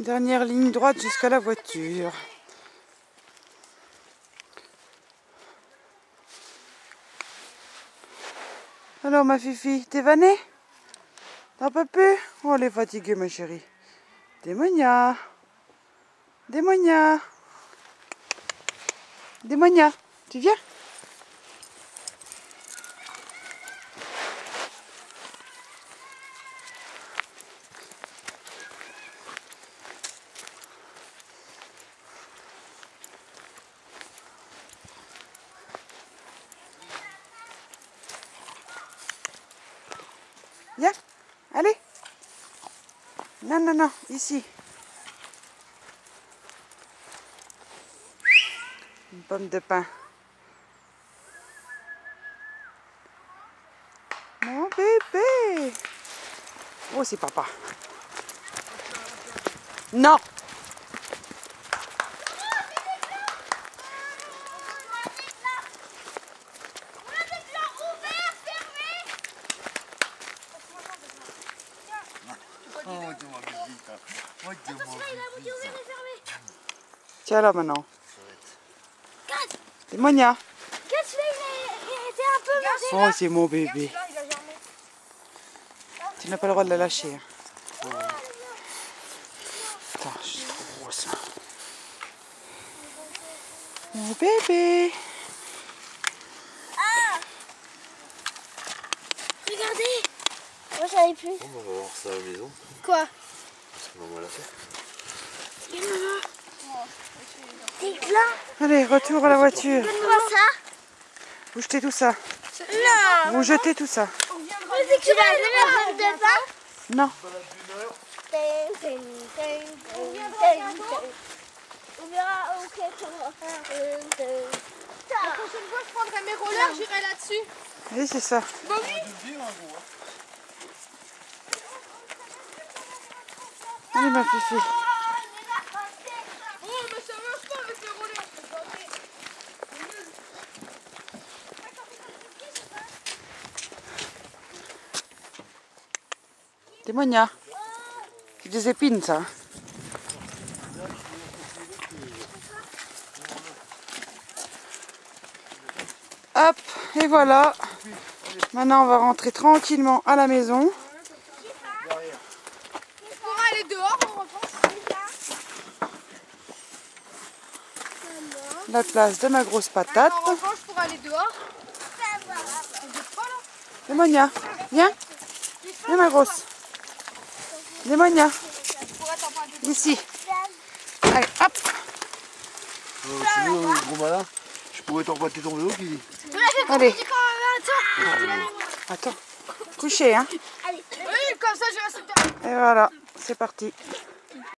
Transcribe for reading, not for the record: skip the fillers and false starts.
Dernière ligne droite jusqu'à la voiture. Alors ma fifi, t'es vannée? T'en peux plus? Oh, elle est fatiguée ma chérie. Démonia. Démonia. Démonia, tu viens? Viens, allez. Non, non, non, ici. Une pomme de pain. Mon bébé. Oh, c'est papa. Non. Tiens là maintenant. Démonia. Oh, c'est mon bébé. Tu n'as pas le droit de la lâcher. Attends, je suis trop grosse. Mon bébé. Ah, regardez. Moi, j'avais plus. Bon, on va voir ça à la maison. Quoi? Parce que maman l'a fait. Regarde, maman. T'es plein. Allez, retour à la voiture. Comment ça? Vous jetez tout ça. Non. Vous jetez tout ça. Tu vas amener la pomme de pain? Non. On verra qu'est-ce qu'on va faire. La prochaine fois, je prendrai mes rollers, j'irai là-dessus. Oui, c'est ça. Bah oui. Allez, ma fifi. Oh, mais ça marche pas avec les rollers. Démonia. C'est des épines, ça. Hop, et voilà. Maintenant, on va rentrer tranquillement à la maison. Pour aller dehors, on repense. La place de ma grosse patate. On repense pour aller dehors. Démonia, viens. Viens, ma grosse. Démonia, ici. Allez, hop. Tu veux, gros malin, je pourrais t'emprunter ton vélo qui dit. Allez. Attends. Couché, hein. Oui, comme ça, je vais rester. Et voilà, c'est parti.